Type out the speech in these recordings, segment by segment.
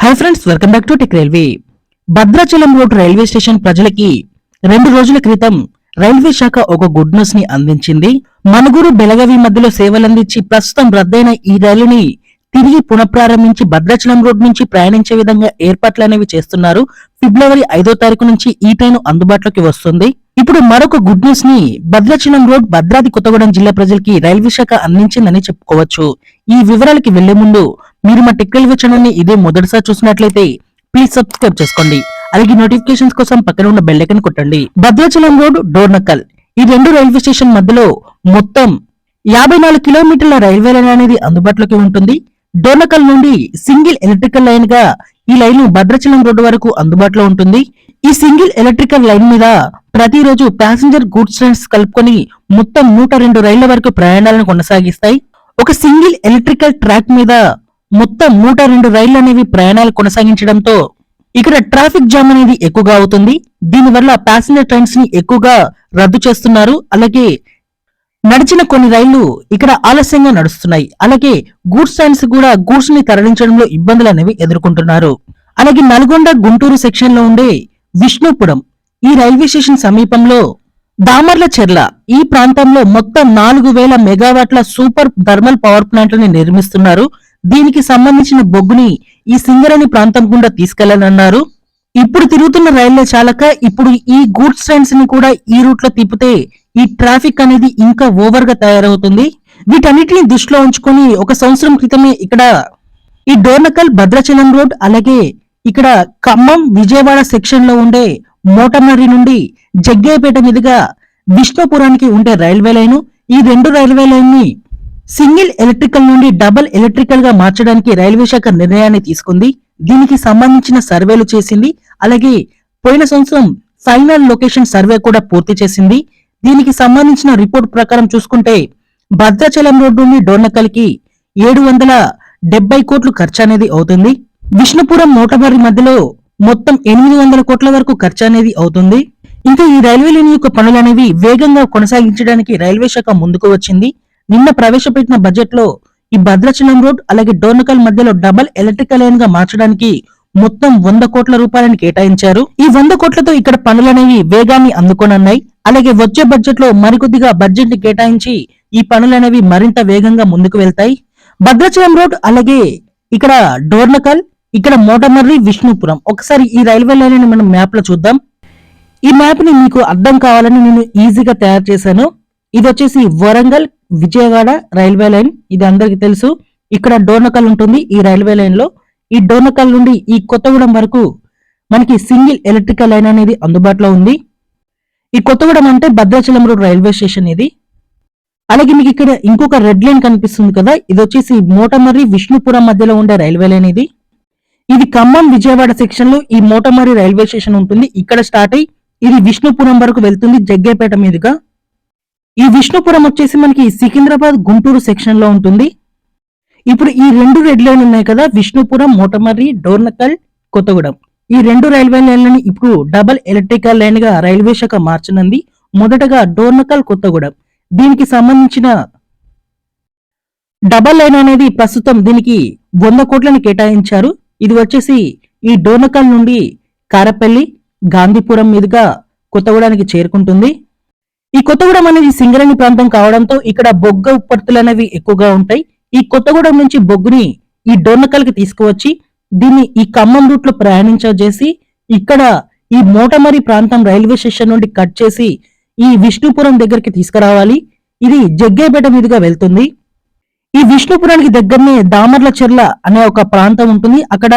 Hi friends, welcome back to tech railway. Bhadrachalam road railway station ప్రజలకి 2 రోజుల క్రితం railway శాఖ ఒక గుడ్ న్యూస్ ని అందించింది. మనుగురు బెళగవి మధ్యలో సేవలందించి ప్రస్తుతం రద్దయిన ఈ రైలుని తిరిగి పునఃప్రారంభించి భద్రాచలం రోడ్ నుంచి ప్రయాణించే విధంగా ఏర్పాట్లు అనేవి చేస్తున్నారు. ఫిబ్రవరి 5వ తారీఖు నుంచి ఈ ట్రైన్ అందుబాటులోకి వస్తుంది. ఇప్పుడు మరొక గుడ్ న్యూస్ ని భద్రాచలం రోడ్ భద్రాద్రి కొత్తగూడెం జిల్లా ప్రజలకి రైల్వే శాఖ అందించిందని చెప్పుకోవచ్చు. ఈ వివరాలకి వెళ్లే ముందు మీరు మా టెక్ రైల్వే ఛానల్ ని ఇదే మొదటిసారి చూసినట్లయితే ప్లీజ్ సబ్స్క్రైబ్ చేసుకోండి. అలాగే నోటిఫికేషన్స్ కోసం పక్కన ఉన్న బెల్ ఐకాన్ కొట్టండి. భద్రాచలం రోడ్ డోర్నకల్ ఈ 2 రైల్వే స్టేషన్ మధ్యలో మొత్తం 54 కిలోమీటర్ల రైల్వే లైన్ అనేది అందుబాటులోకి ఉంటుంది. డోర్నకల్ నుండి సింగిల్ ఎలక్ట్రికల్ లైన్ గా ఈ లైన్ భద్రాచలం రోడ్డు వరకు అందుబాటులో ఉంటుంది. ఈ సింగిల్ ఎలక్ట్రికల్ లైన్ మీద ప్రతిరోజు ప్యాసింజర్ గూడ్స్ ట్రైన్స్ కలుపుకొని మొత్తం 102 రైళ్ల వరకు ప్రయాణాలను కొనసాగిస్తాయి. ఒక సింగిల్ ఎలక్ట్రికల్ ట్రాక్ మీద మొత్తం 102 రైళ్లు అనేవి ప్రయాణాలు కొనసాగించడంతో ఇక్కడ ట్రాఫిక్ జామ్ అనేది ఎక్కువగా అవుతుంది. దీనివల్ల ప్యాసింజర్ ట్రైన్స్ ని ఎక్కువగా రద్దు చేస్తున్నారు. అలాగే నడిచిన కొన్ని రైళ్లు ఇక్కడ ఆలస్యంగా నడుస్తున్నాయి. అలాగే గూడ్స్ ట్రైన్స్ కూడా గూడ్స్ ని తరలించడంలో ఇబ్బందులు అనేవి ఎదుర్కొంటున్నారు. అలాగే నల్గొండ గుంటూరు సెక్షన్ లో ఉండే విష్ణుపురం ఈ రైల్వే స్టేషన్ సమీపంలో దామర్ల చెర్ల ఈ ప్రాంతంలో మొత్తం 4000 మెగావాట్ల సూపర్ థర్మల్ పవర్ ప్లాంట్లని నిర్మిస్తున్నారు. దీనికి సంబంధించిన బొగ్గుని ఈ సింగరేణి ప్రాంతం గుండా తీసుకెళ్లాలన్నారు. ఇప్పుడు తిరుగుతున్న రైళ్ల చాలక ఇప్పుడు ఈ గూడ్స్ ట్రైన్స్ ని కూడా ఈ రూట్ లో తిప్పితే ఈ ట్రాఫిక్ అనేది ఇంకా ఓవర్ గా తయారవుతుంది. వీటన్నిటిని దృష్టిలో ఉంచుకొని 1 సంవత్సరం క్రితమే ఇక్కడ ఈ డోర్నకల్ భద్రాచలం రోడ్ అలాగే ఇక్కడ ఖమ్మం విజయవాడ సెక్షన్ లో ఉండే మోటమర్రి నుండి జగ్గయ్యపేట మీదుగా విష్ణుపురానికి ఉండే రైల్వే లైన్ ఈ 2 రైల్వే లైన్ ని సింగిల్ ఎలక్ట్రికల్ నుండి డబుల్ ఎలక్ట్రికల్ గా మార్చడానికి రైల్వే శాఖ నిర్ణయాన్ని తీసుకుంది. దీనికి సంబంధించిన సర్వేలు చేసింది. అలాగే పోయిన సంవత్సరం ఫైనల్ లొకేషన్ సర్వే కూడా పూర్తి చేసింది. దీనికి సంబంధించిన రిపోర్ట్ ప్రకారం చూసుకుంటే భద్రాచలం రోడ్ నుండి డోర్నకల్ కి 770 కోట్లు ఖర్చు అనేది అవుతుంది. విష్ణుపురం మోటమర్రి మధ్యలో మొత్తం 800 కోట్ల వరకు ఖర్చు అనేది అవుతుంది. ఇంకా ఈ రైల్వే లైన్ యొక్క పనులు అనేవి వేగంగా కొనసాగించడానికి రైల్వే శాఖ ముందుకు వచ్చింది. నిన్న ప్రవేశపెట్టిన బడ్జెట్ లో ఈ భద్రాచలం రోడ్ అలాగే డోర్నకల్ మధ్యలో డబుల్ ఎలక్ట్రికల్ లైన్ గా మార్చడానికి మొత్తం 100 కోట్ల రూపాయలను కేటాయించారు. ఈ 100 కోట్లతో ఇక్కడ పనులనేవి వేగాన్ని అందుకోనున్నాయి. అలాగే వచ్చే బడ్జెట్ లో మరికొద్దిగా బడ్జెట్ ని కేటాయించి ఈ పనులనేవి మరింత వేగంగా ముందుకు వెళ్తాయి. భద్రాచలం రోడ్ అలాగే ఇక్కడ డోర్నకల్ ఇక్కడ మోటమర్రి విష్ణుపురం ఒకసారి ఈ రైల్వే లైన్ ని మనం మ్యాప్ లో చూద్దాం. ఈ మ్యాప్ ని మీకు అర్థం కావాలని నేను ఈజీగా తయారు చేశాను. ఇది వచ్చేసి వరంగల్ విజయవాడ రైల్వే లైన్, ఇది అందరికి తెలుసు. ఇక్కడ డోర్నకల్ ఉంటుంది. ఈ రైల్వే లైన్ లో ఈ డోర్నకల్ నుండి ఈ కొత్తగూడెం వరకు మనకి సింగిల్ ఎలక్ట్రికల్ లైన్ అనేది అందుబాటులో ఉంది. ఈ కొత్తగూడెం అంటే భద్రాచలం రోడ్ రైల్వే స్టేషన్ ఇది. అలాగే మీకు ఇక్కడ ఇంకొక రెడ్ లైన్ కనిపిస్తుంది కదా, ఇది వచ్చేసి మోటమర్రి విష్ణుపురం మధ్యలో ఉండే రైల్వే లైన్ ఇది. ఇది ఖమ్మం విజయవాడ సెక్షన్ లో ఈ మోటమర్రి రైల్వే స్టేషన్ ఉంటుంది. ఇక్కడ స్టార్ట్ అయ్యి ఇది విష్ణుపురం వరకు వెళ్తుంది జగ్గయ్యపేట మీదుగా. ఈ విష్ణుపురం వచ్చేసి మనకి సికింద్రాబాద్ గుంటూరు సెక్షన్ లో ఉంటుంది. ఇప్పుడు ఈ 2 రెడ్ లైన్ ఉన్నాయి కదా, విష్ణుపురం మోటమర్రి డోర్నకల్ కొత్తగూడెం ఈ 2 రైల్వే లైన్లని ఇప్పుడు డబుల్ ఎలక్ట్రికల్ లైన్ గా రైల్వే శాఖ మార్చనుంది. మొదటగా డోర్నకల్ కొత్తగూడెం దీనికి సంబంధించిన డబల్ లైన్ అనేది ప్రస్తుతం దీనికి 100 కోట్లను కేటాయించారు. ఇది వచ్చేసి ఈ డోర్నకల్ నుండి కారపల్లి గాంధీపురం మీదుగా కొత్తగూడానికి చేరుకుంటుంది. ఈ కొత్తగూడెం అనేది సింగరేణి ప్రాంతం కావడంతో ఇక్కడ బొగ్గు ఉత్పత్తులు అనేవి ఎక్కువగా ఉంటాయి. ఈ కొత్తగూడెం నుంచి బొగ్గుని ఈ డోర్నకల్ కి తీసుకువచ్చి దీన్ని ఈ ఖమ్మం రూట్ లో ప్రయాణించేసి ఇక్కడ ఈ మోటమర్రి ప్రాంతం రైల్వే స్టేషన్ నుండి కట్ చేసి ఈ విష్ణుపురం దగ్గరికి తీసుకురావాలి. ఇది జగ్గయ్యపేట మీదుగా వెళ్తుంది. ఈ విష్ణుపురానికి దగ్గరనే దామర్ల చెర్ల అనే ఒక ప్రాంతం ఉంటుంది. అక్కడ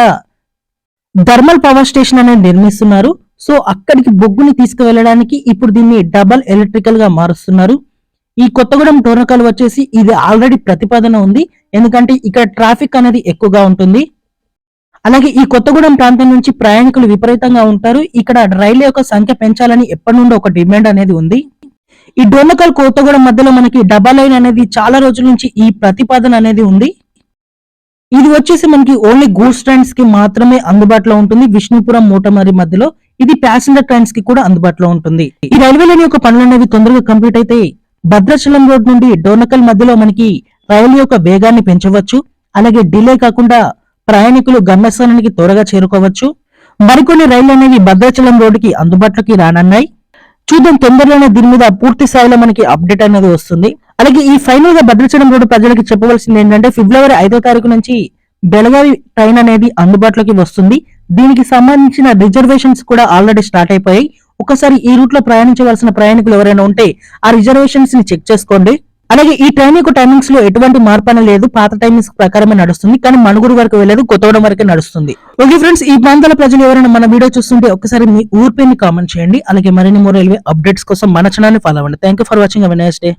థర్మల్ పవర్ స్టేషన్ అనేది నిర్మిస్తున్నారు. సో అక్కడికి బొగ్గుని తీసుకువెళ్ళడానికి ఇప్పుడు దీన్ని డబల్ ఎలక్ట్రికల్ గా మారుస్తున్నారు. ఈ కొత్తగూడెం డోర్నకల్ వచ్చేసి ఇది ఆల్రెడీ ప్రతిపాదన ఉంది. ఎందుకంటే ఇక్కడ ట్రాఫిక్ అనేది ఎక్కువగా ఉంటుంది. అలాగే ఈ కొత్తగూడెం ప్రాంతం నుంచి ప్రయాణికులు విపరీతంగా ఉంటారు. ఇక్కడ రైలు యొక్క సంఖ్య పెంచాలని ఎప్పటి నుండో ఒక డిమాండ్ అనేది ఉంది. ఈ డోర్నకల్ కొత్తగూడెం మధ్యలో మనకి డబల్ లైన్ అనేది చాలా రోజుల నుంచి ఈ ప్రతిపాదన అనేది ఉంది. ఇది వచ్చేసి మనకి ఓన్లీ గూడ్స్ ట్రైన్స్ కి మాత్రమే అందుబాటులో ఉంటుంది. విష్ణుపురం మోటమర్రి మధ్యలో ఇది ప్యాసింజర్ ట్రైన్స్ కి కూడా అందుబాటులో ఉంటుంది. ఈ రైల్వే లైన్ యొక్క పనులు అనేవి తొందరగా కంప్లీట్ అయితే భద్రాచలం రోడ్ నుండి డోర్నకల్ మధ్యలో మనకి రైలు యొక్క వేగాన్ని పెంచవచ్చు. అలాగే డిలే కాకుండా ప్రయాణికులు గమ్యస్థానానికి త్వరగా చేరుకోవచ్చు. మరికొన్ని రైళ్లు అనేవి భద్రాచలం రోడ్డుకి అందుబాటులోకి రానున్నాయి. చూద్దాం, తొందరలోనే దీని మీద పూర్తి స్థాయిలో మనకి అప్డేట్ అనేది వస్తుంది. అలాగే ఈ ఫైనల్ గా భద్రాచలం రోడ్డు ప్రజలకు చెప్పవలసింది ఏంటంటే, ఫిబ్రవరి 5వ తారీఖు నుంచి బెళగావి ట్రైన్ అనేది అందుబాటులోకి వస్తుంది. దీనికి సంబంధించిన రిజర్వేషన్స్ కూడా ఆల్రెడీ స్టార్ట్ అయిపోయాయి. ఒకసారి ఈ రూట్ లో ప్రయాణించవలసిన ప్రయాణికులు ఎవరైనా ఉంటే ఆ రిజర్వేషన్స్ ని చెక్ చేసుకోండి. అలాగే ఈ ట్రైన్ యొక్క టైమింగ్స్ లో ఎటువంటి మార్పు అనేది లేదు, పాత టైమింగ్స్ ప్రకారమే నడుస్తుంది. కానీ మణుగూరు వరకు వెళ్ళదు, కొత్తగూడెం వరకే నడుస్తుంది. ఓకే ఫ్రెండ్స్, ఈ ప్రాంతాల ప్రజలు ఎవరైనా మన వీడియో చూస్తుంటే ఒకసారి మీ ఊరి పేరుని కామెంట్ చేయండి. అలాగే మరిన్ని మోర్ రైల్వే అప్డేట్స్ కోసం మన ఛానల్ ని ఫాలో అవ్వండి. Thank you for watching. Have a nice day.